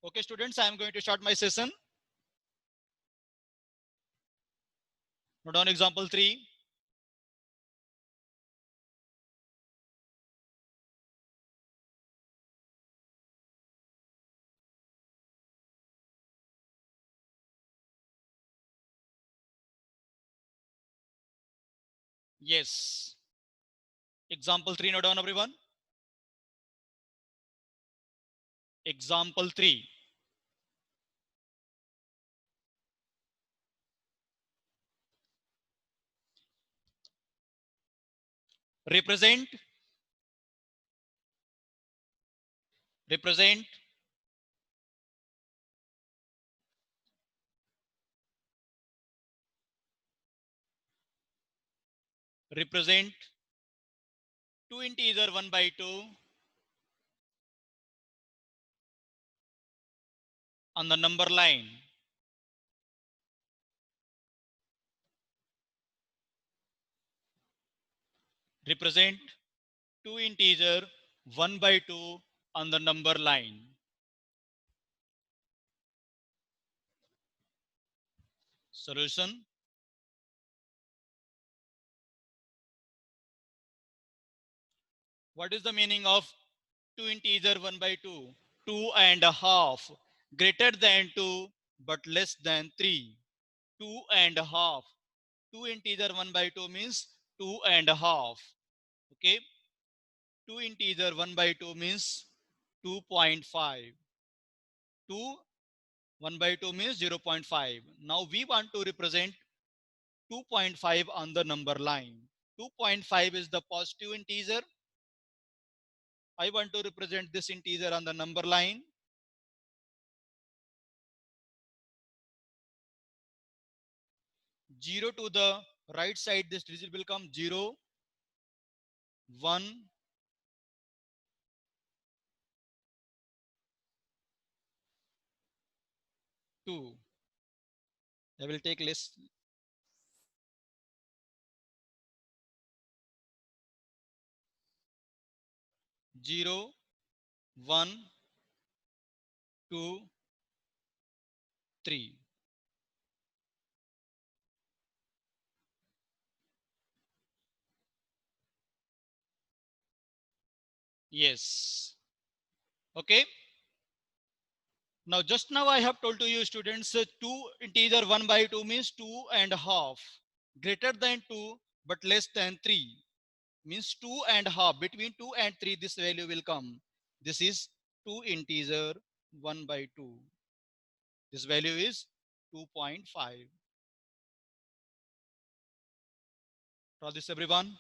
Okay, students, I am going to start my session. Note down example 3. Yes. Example 3, note down everyone. Example 3. Represent, represent, represent two integer 1 by 2 on the number line. Represent two integer 1 by 2 on the number line. Solution. What is the meaning of two integer 1 by 2? 2.5 greater than 2 but less than 3. 2.5. 2 integer 1 by 2 means 2.5. Okay. 2 integer 1 by 2 means 2.5. 2 1 by 2 means 0.5. Now we want to represent 2.5 on the number line. 2.5 is the positive integer. I want to represent this integer on the number line. 0 to the right side, this digit will come 0, 1, 2. I will take less. 0, 1, 2, 3. Yes. Okay. Now, just now I have told to you students, 2 integer 1 by 2 means 2.5. Greater than 2 but less than 3 means 2.5. Between 2 and 3 this value will come. This is 2 integer 1 by 2. This value is 2.5. Draw this everyone.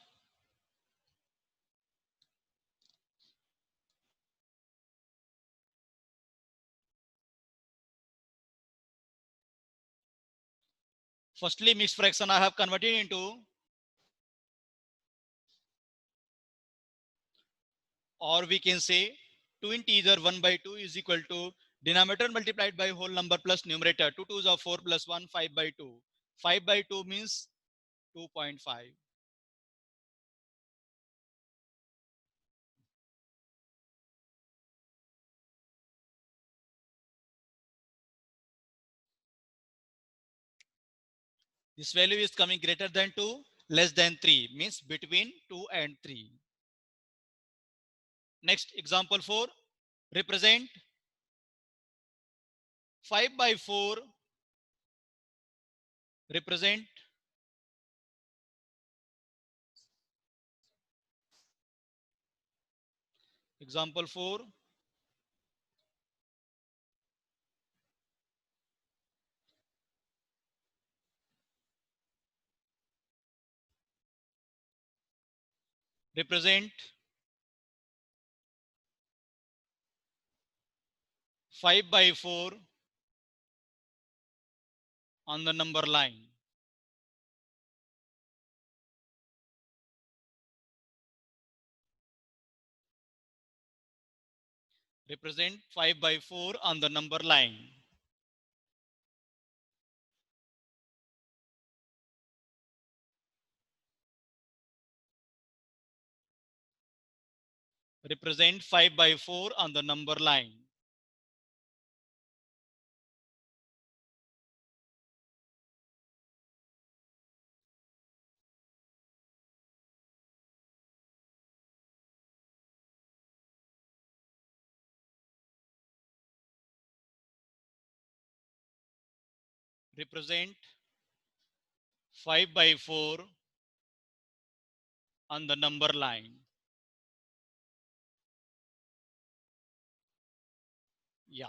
Firstly, mixed fraction I have converted into, or we can say 2 integer 1 by 2 is equal to denominator multiplied by whole number plus numerator. 2 2s are 4 plus 1, 5 by 2. 5 by 2 means 2.5. This value is coming greater than 2, less than 3, means between 2 and 3. Next, example 4. Represent 5 by 4. Represent example 4. Represent 5 by 4 on the number line. Represent 5 by 4 on the number line. Represent 5 by 4 on the number line. represent 5 by 4 on the number line. Yeah.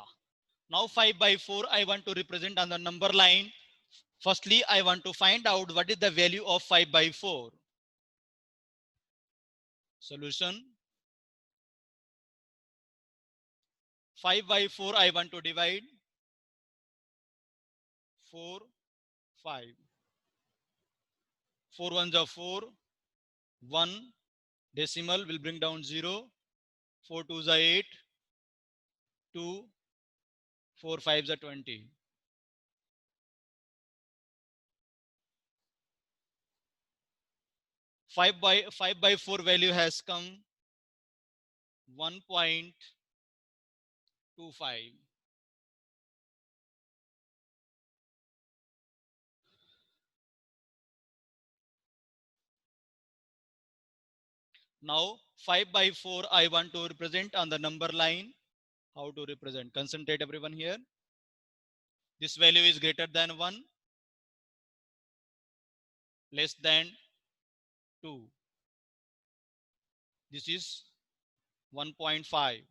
Now 5 by 4 I want to represent on the number line. Firstly, I want to find out what is the value of 5 by 4. Solution. 5 by 4 I want to divide. 4, 5. 4 ones are 4. 1 decimal will bring down 0. 4 twos are 8. 2, 4 fives are 20. 5 by 4 value has come 1.25. Now 5 by 4 I want to represent on the number line. How to represent? Concentrate everyone here. This value is greater than 1, less than 2. This is 1.5.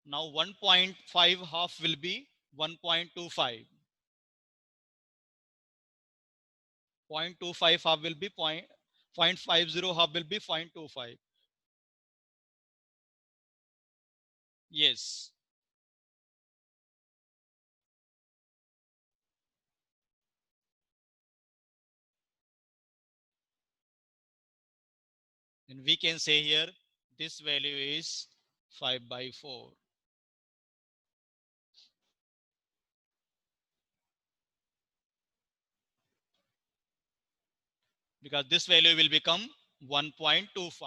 Now 1.5 half will be 1.25. 0.25 half will be 0.50 half will be 0.25. Yes. And we can say here this value is 5 by 4. Because this value will become 1.25.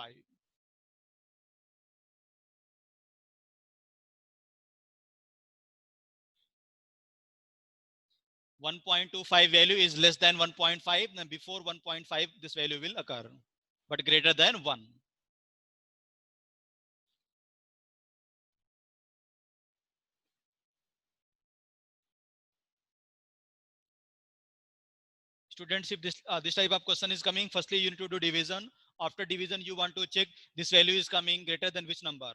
1.25 value is less than 1.5. Then before 1.5 this value will occur, but greater than 1. Students, if this type of question is coming, firstly you need to do division. After division you want to check this value is coming greater than which number.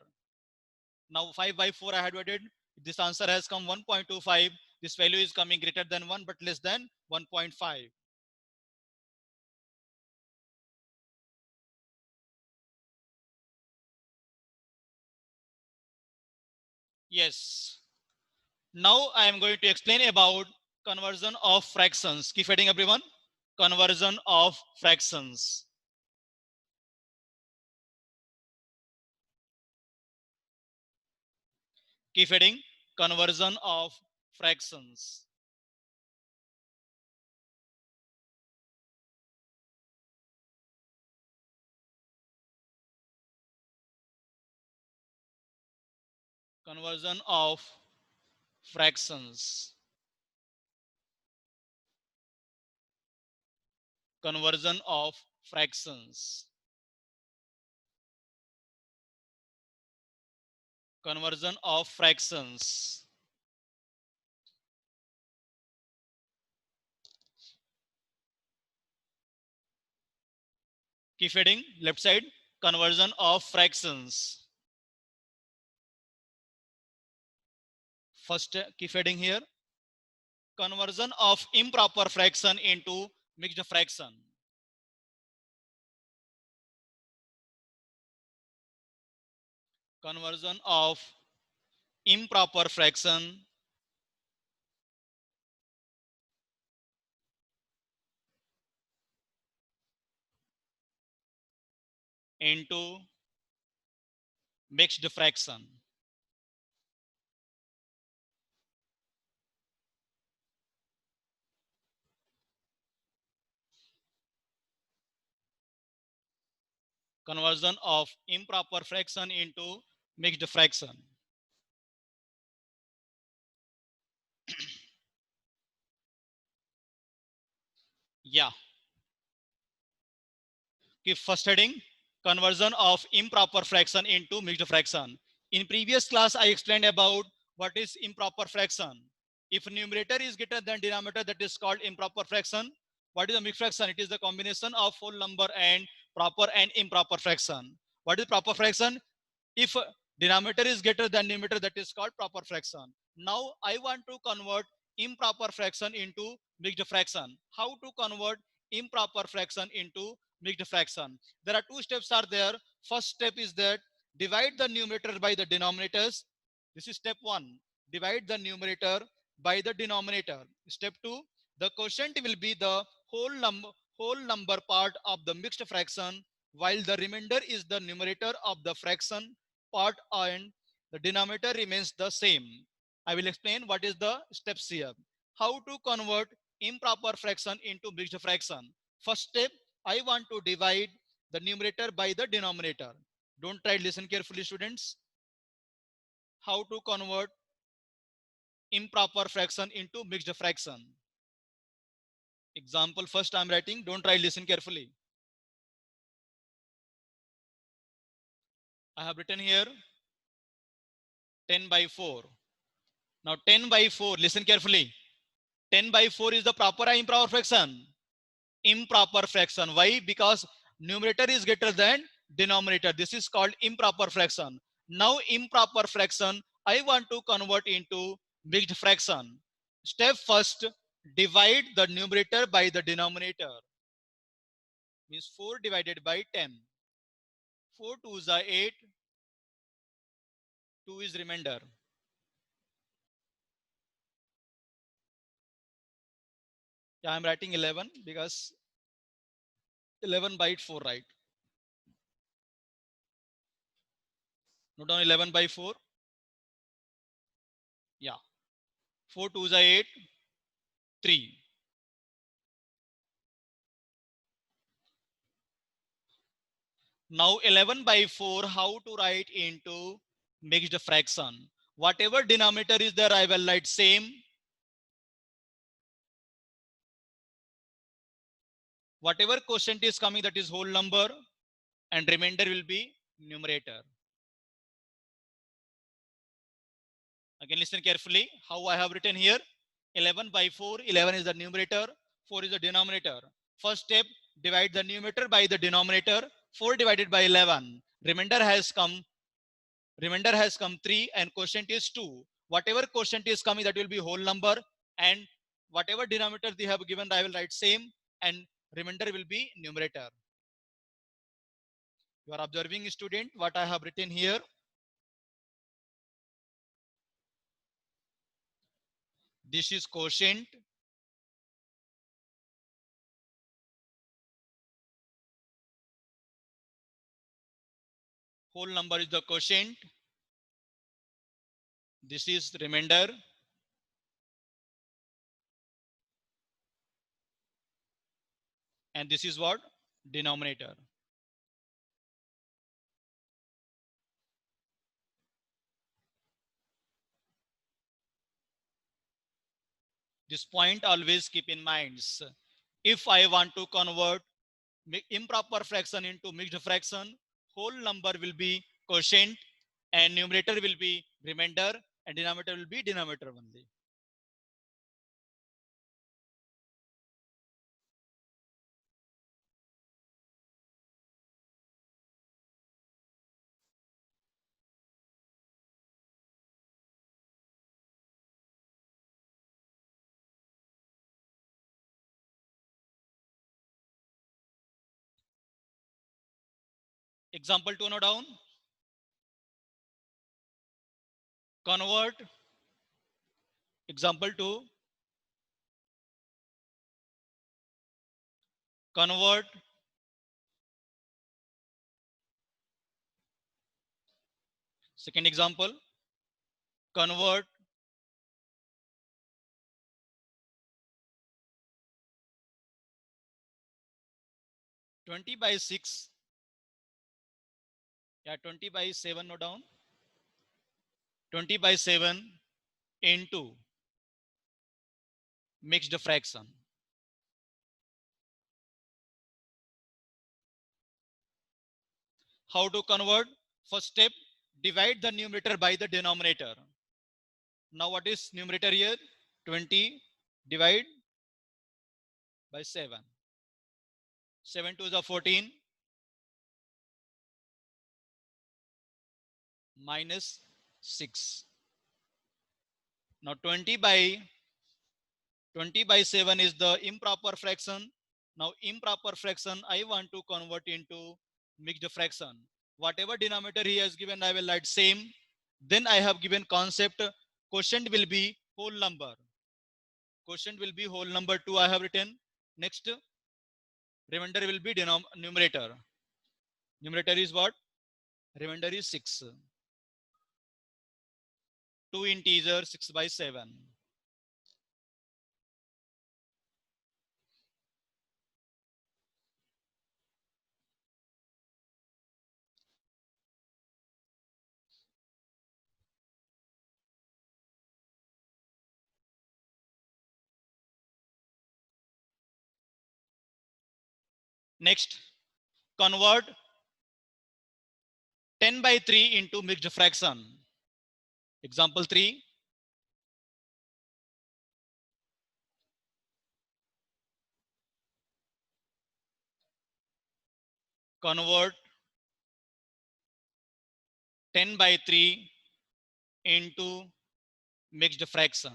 Now 5 by 4 I had divided. This answer has come 1.25. This value is coming greater than 1 but less than 1.5. Yes. Now I am going to explain about conversion of fractions. Keep heading everyone. Conversion of fractions. Keep heading. Conversion of fractions. Conversion of fractions. Conversion of fractions. Conversion of fractions. Keep heading. Left side. Conversion of fractions. First, keep heading here. Conversion of improper fraction into mixed fraction. Conversion of improper fraction into mixed fraction. Conversion of improper fraction into mixed fraction. Yeah. Keep first heading. Conversion of improper fraction into mixed fraction. In previous class, I explained about what is improper fraction. If numerator is greater than denominator, that is called improper fraction. What is a mixed fraction? It is the combination of whole number and proper and improper fraction. What is proper fraction? If denominator is greater than numerator, that is called proper fraction. Now I want to convert improper fraction into mixed fraction. How to convert improper fraction into mixed fraction? There are two steps are there. First step is that divide the numerator by the denominators. This is step 1. Divide the numerator by the denominator. Step 2. The quotient will be the whole number part of the mixed fraction, while the remainder is the numerator of the fraction part and the denominator remains the same. I will explain what is the steps here. How to convert improper fraction into mixed fraction. First step, I want to divide the numerator by the denominator. Don't try, listen carefully students. How to convert improper fraction into mixed fraction. Example first I'm writing, don't try, listen carefully. I have written here 10 by 4. Now 10 by 4, listen carefully. 10 by 4 is the proper or improper fraction? Improper fraction. Why? Because numerator is greater than denominator. This is called improper fraction. Now improper fraction, I want to convert into mixed fraction. Step first, divide the numerator by the denominator. Means 4 divided by 10. 4 2s are 8. 2 is remainder. Yeah, I'm writing 11 because 11 by 4, right? Note down 11 by 4. Yeah. 4 2s are 8. 3. Now 11 by 4, how to write into mixed fraction? Whatever denominator is there, I will write same. Whatever quotient is coming, that is whole number, and remainder will be numerator. Again, listen carefully how I have written here. 11 by 4, 11 is the numerator, 4 is the denominator. First step, divide the numerator by the denominator. 4 divided by 11. Remainder has come 3 and quotient is 2. Whatever quotient is coming, that will be whole number, and whatever denominator they have given, I will write same, and remainder will be numerator. You are observing, student, what I have written here. This is quotient. Whole number is the quotient. This is remainder. And this is what? Denominator. This point always keep in mind. If I want to convert improper fraction into mixed fraction, whole number will be quotient and numerator will be remainder and denominator will be denominator only. Example 2, note down. Convert. Example 2. Convert second example. Convert 20 by 6. Yeah, 20 by 7, note down. 20 by 7 into mixed fraction. How to convert? First step, divide the numerator by the denominator. Now what is numerator here? 20 divide by 7. 7 to the 14 minus 6. Now 20 by 7 is the improper fraction. Now improper fraction I want to convert into mixed fraction. Whatever denominator he has given, I will write same. Then I have given concept quotient will be whole number. Quotient will be whole number 2 I have written. Next remainder will be numerator. Numerator is what? Remainder is 6. 2 integer 6 by 7. Next, convert 10 by 3 into mixed fraction. Example 3. Convert 10 by 3 into mixed fraction.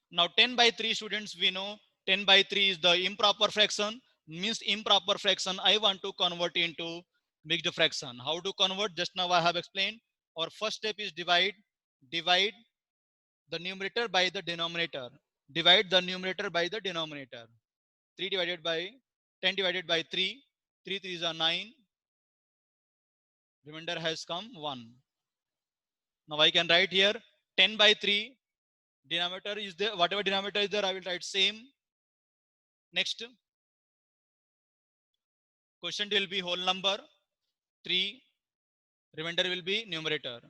Now 10 by 3 students, we know 10 by 3 is the improper fraction, means improper fraction I want to convert into mixed fraction. How to convert? Just now I have explained. Our first step is divide the numerator by the denominator. Divide the numerator by the denominator. 3 divided by 10 divided by 3. 3 3s are 9. Remainder has come 1. Now I can write here 10 by 3. Denominator is there. Whatever denominator is there, I will write same. Next, quotient will be whole number 3. Remainder will be numerator.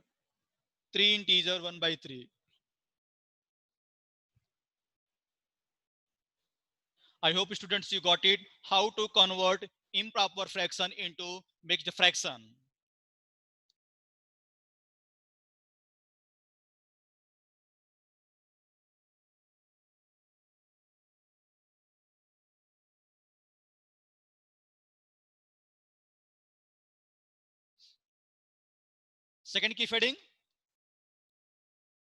3 integer 1 by 3. I hope students you got it. How to convert improper fraction into mixed fraction. Second key fading.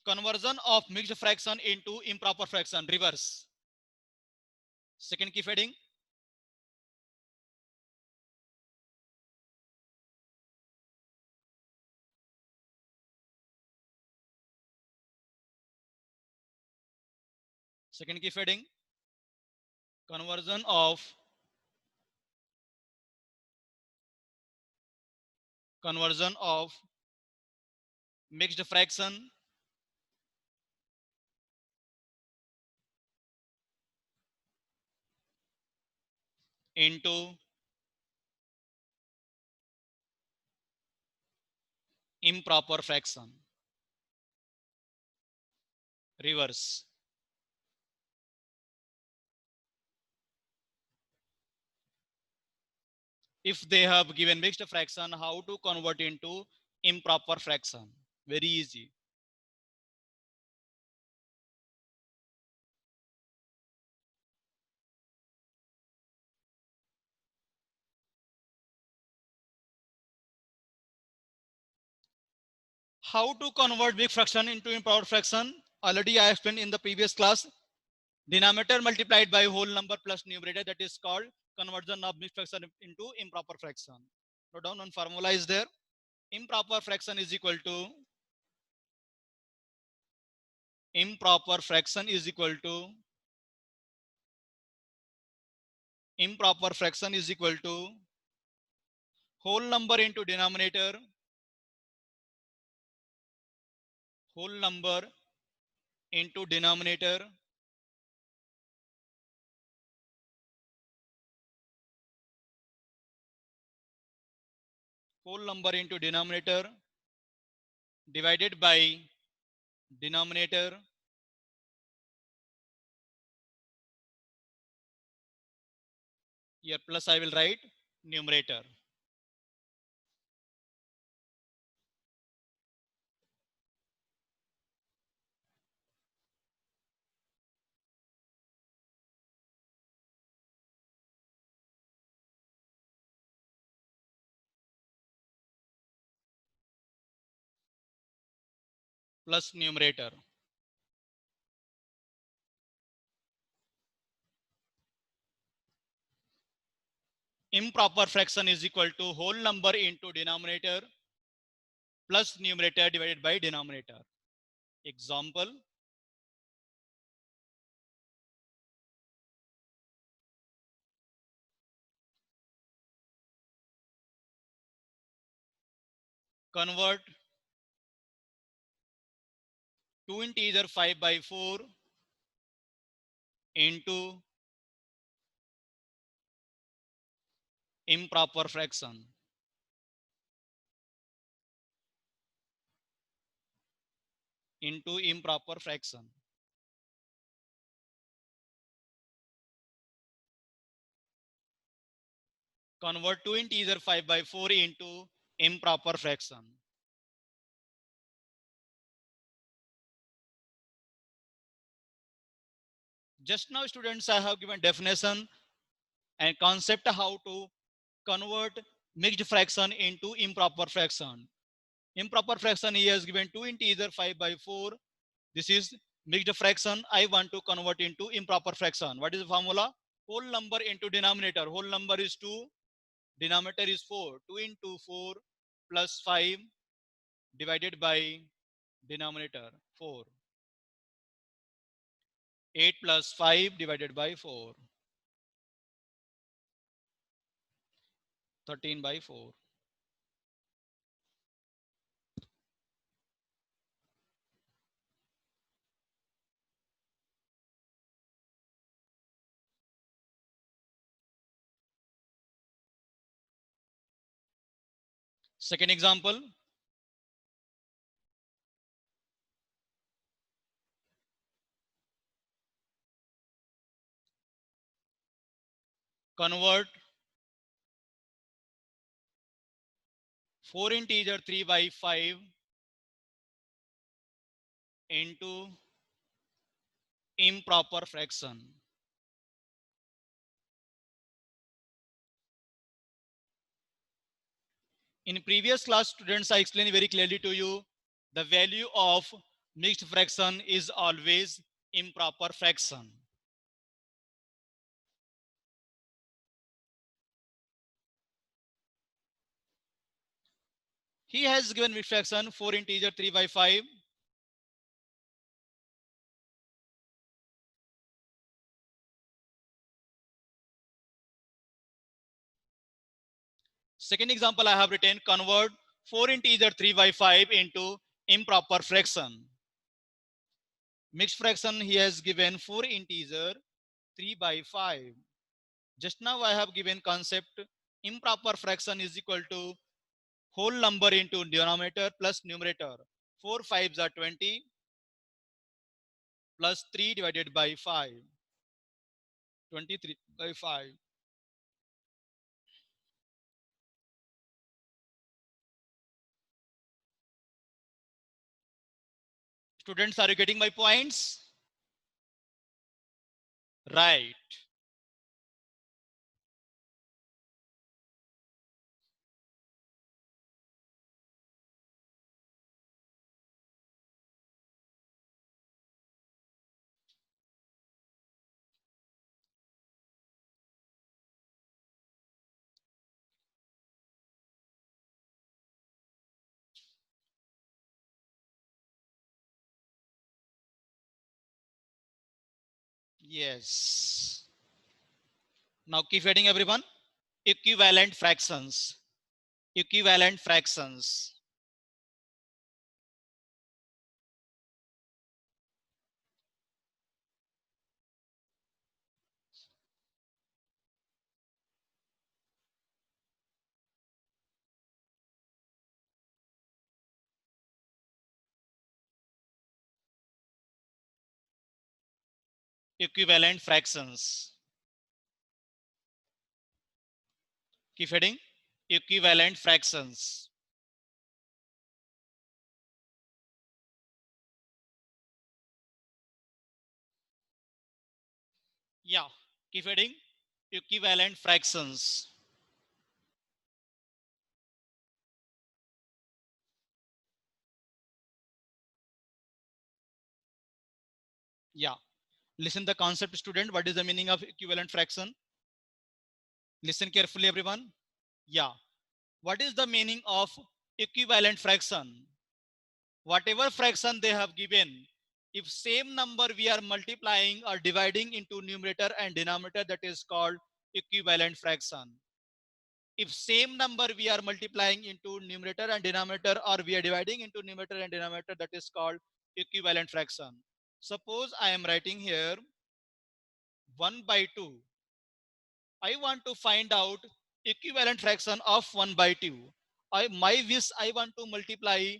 Conversion of mixed fraction into improper fraction. Reverse. Second key fading. Second key fading. Conversion of mixed fraction into improper fraction. Reverse. If they have given mixed fraction, how to convert into improper fraction? Very easy. How to convert big fraction into improper fraction? Already I explained in the previous class. Denominator multiplied by whole number plus numerator, that is called conversion of mixed fraction into improper fraction. Note down one formula is there. Improper fraction is equal to improper fraction is equal to whole number into denominator, whole number into denominator whole number into denominator divided by denominator Here plus I will write numerator. Plus numerator. Improper fraction is equal to whole number into denominator plus numerator divided by denominator. Example, convert 2 integer 5 by 4 into improper fraction. Into improper fraction. Convert 2 integer 5 by 4 into improper fraction. Just now students, I have given definition and concept how to convert mixed fraction into improper fraction. Improper fraction he has given 2 integer 5 by 4. This is mixed fraction. I want to convert into improper fraction. What is the formula? Whole number into denominator. Whole number is 2. Denominator is 4. 2 into 4 plus 5 divided by denominator 4. 8 plus 5 divided by 4. 13 by 4. Second example, convert 4 integer 3 by 5 into improper fraction. In previous class, students, I explained very clearly to you, the value of mixed fraction is always improper fraction. He has given mixed fraction 4 integer 3 by 5. Second example I have written, convert 4 integer 3 by 5 into improper fraction. Mixed fraction he has given 4 integer 3 by 5. Just now I have given concept improper fraction is equal to whole number into denominator plus numerator. 4 5s are 20 plus 3 divided by 5. 23 by 5. Students, are you getting my points? Right. Yes. Now keep reading everyone. Equivalent fractions. Equivalent fractions. Equivalent fractions. Keep heading. Equivalent fractions. Yeah. Keep heading. Equivalent fractions. Yeah. Listen the concept, student. What is the meaning of equivalent fraction? Listen carefully, everyone. Yeah. What is the meaning of equivalent fraction? Whatever fraction they have given, if same number we are multiplying or dividing into numerator and denominator, that is called equivalent fraction. If same number we are multiplying into numerator and denominator, or we are dividing into numerator and denominator, that is called equivalent fraction. Suppose I am writing here 1 by 2. I want to find out equivalent fraction of 1 by 2. My wish, I want to multiply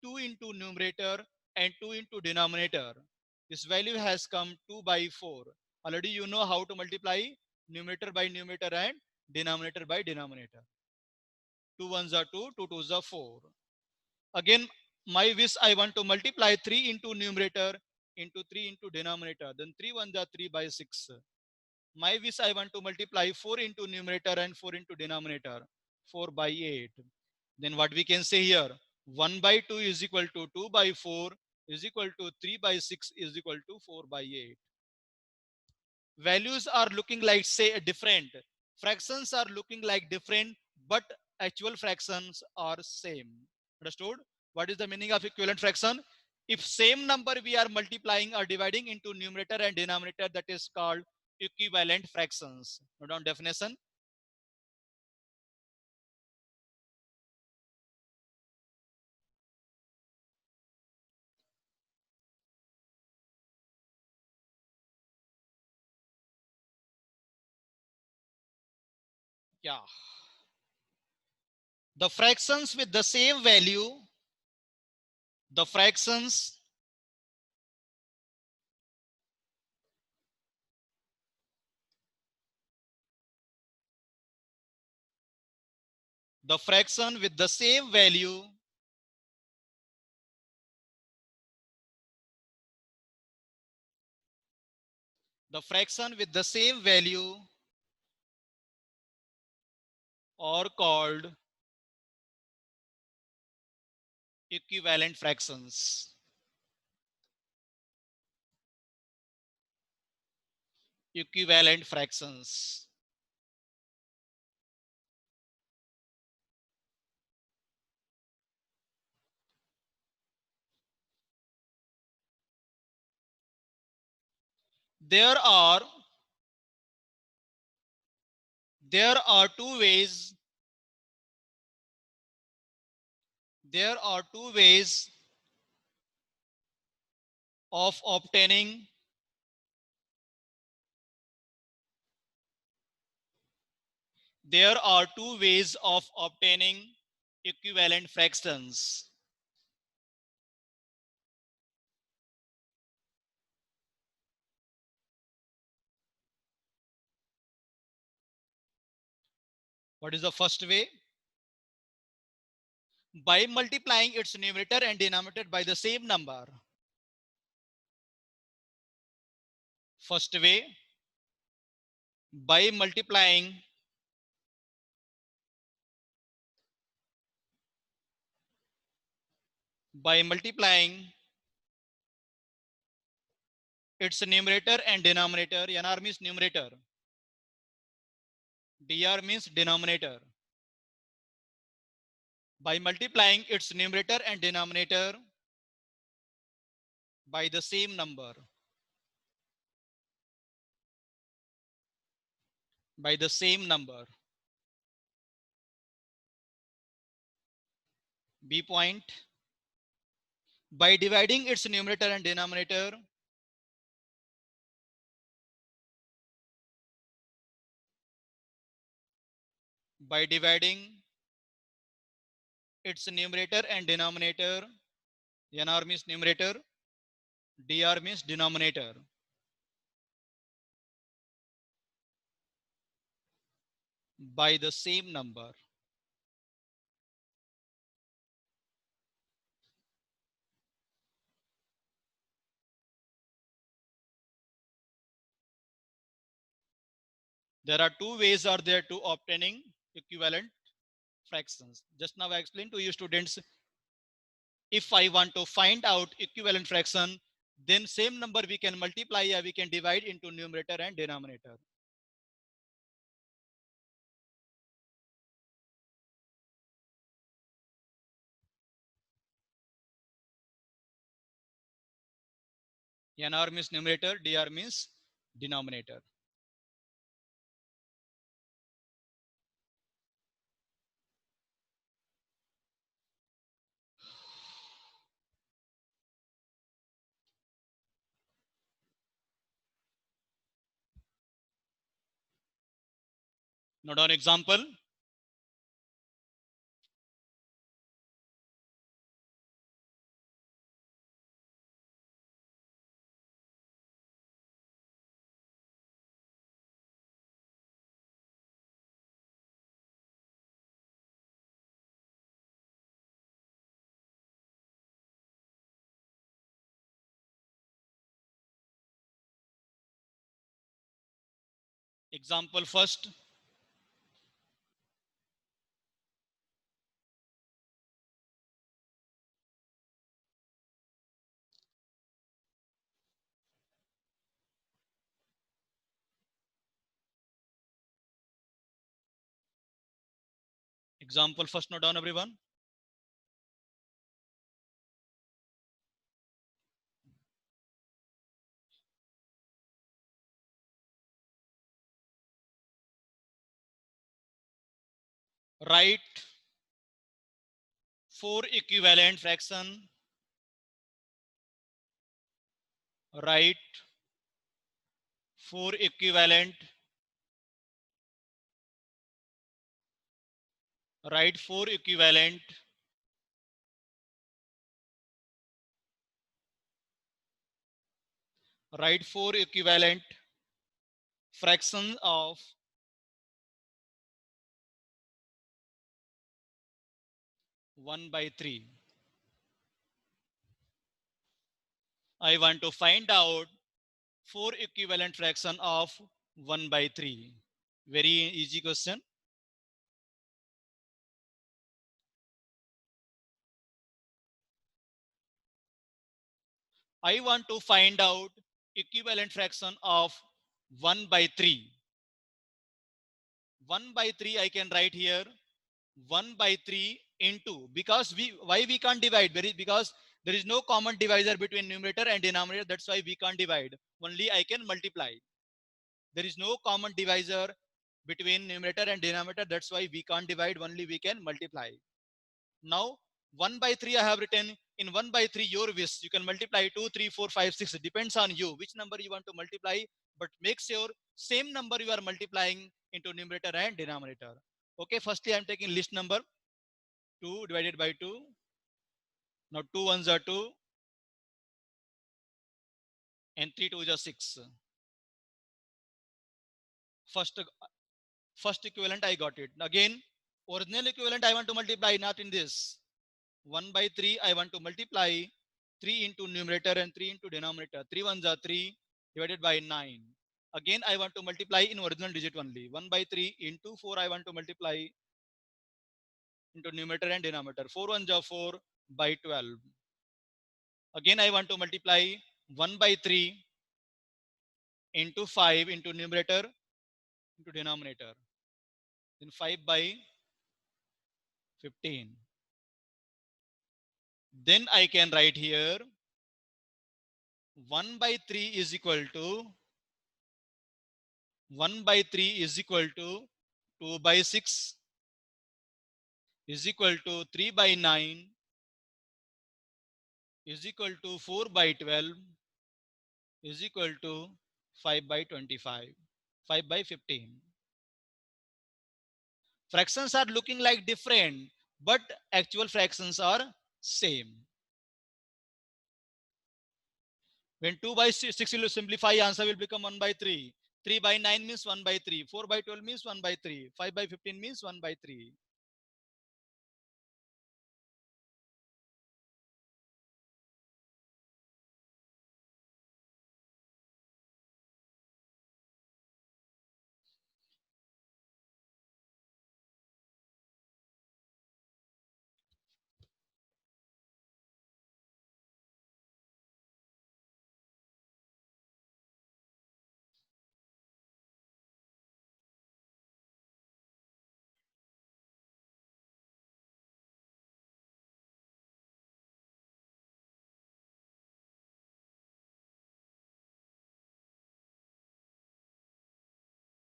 2 into numerator and 2 into denominator. This value has come 2 by 4. Already you know how to multiply numerator by numerator and denominator by denominator. 2 ones are 2, 2 twos are 4. Again, my wish, I want to multiply 3 into numerator into 3 into denominator. Then 3 ones are 3 by 6. My wish, I want to multiply 4 into numerator and 4 into denominator, 4 by 8. Then what we can say here, 1 by 2 is equal to 2 by 4 is equal to 3 by 6 is equal to 4 by 8. Values are looking like say different. Fractions are looking like different, but actual fractions are same. Understood? What is the meaning of equivalent fraction? If same number we are multiplying or dividing into numerator and denominator, that is called equivalent fractions. Note down definition. Yeah. The fractions with the same value, the fractions the fraction with the same value the fraction with the same value are called equivalent fractions. Equivalent fractions. There are there are two ways there are two ways of obtaining there are two ways of obtaining equivalent fractions. What is the first way? By multiplying its numerator and denominator by the same number. First way, by multiplying its numerator and denominator. NR means numerator, DR means denominator. By multiplying its numerator and denominator by the same number. By the same number. B point. By dividing its numerator and denominator by dividing its numerator and denominator. NR means numerator, DR means denominator. by the same number. There are two ways are there to obtaining equivalent fractions. Just now I explained to you students, if I want to find out equivalent fraction, then same number we can multiply or we can divide into numerator and denominator. NR means numerator, DR means denominator. Note down example. Example first. Example first, note down everyone. Write 4 equivalent fraction. Write 4 equivalent. Write 4 equivalent write 4 equivalent fractions of 1 by 3. I want to find out 4 equivalent fraction of 1 by 3. Very easy question. I want to find out equivalent fraction of 1 by 3. 1 by 3 I can write here 1 by 3 into, because why we can't divide, because there is no common divisor between numerator and denominator, that's why we can't divide, only I can multiply. There is no common divisor between numerator and denominator, that's why we can't divide, only we can multiply. Now 1 by 3 I have written. In 1 by 3 your wish, you can multiply 2, 3, 4, 5, 6, it depends on you which number you want to multiply, but make sure same number you are multiplying into numerator and denominator. Okay, firstly I'm taking list number 2 divided by 2. Now 2 ones are 2 and 3 twos are 6. First, first equivalent I got it. Again, original equivalent I want to multiply, not in this. 1 by 3 I want to multiply 3 into numerator and 3 into denominator. 3 ones are 3 divided by 9. Again I want to multiply in original digit only. 1 by 3 into 4 I want to multiply into numerator and denominator. 4 ones are 4 by 12. Again I want to multiply 1 by 3 into 5 into numerator into denominator. Then 5 by 15. Then I can write here 1 by 3 is equal to 1 by 3 is equal to 2 by 6 is equal to 3 by 9 is equal to 4 by 12 is equal to 5 by 25, 5 by 15. Fractions are looking like different, but actual fractions are same. When 2 by 6 will simplify, answer will become 1 by 3. 3 by 9 means 1 by 3. 4 by 12 means 1 by 3. 5 by 15 means 1 by 3.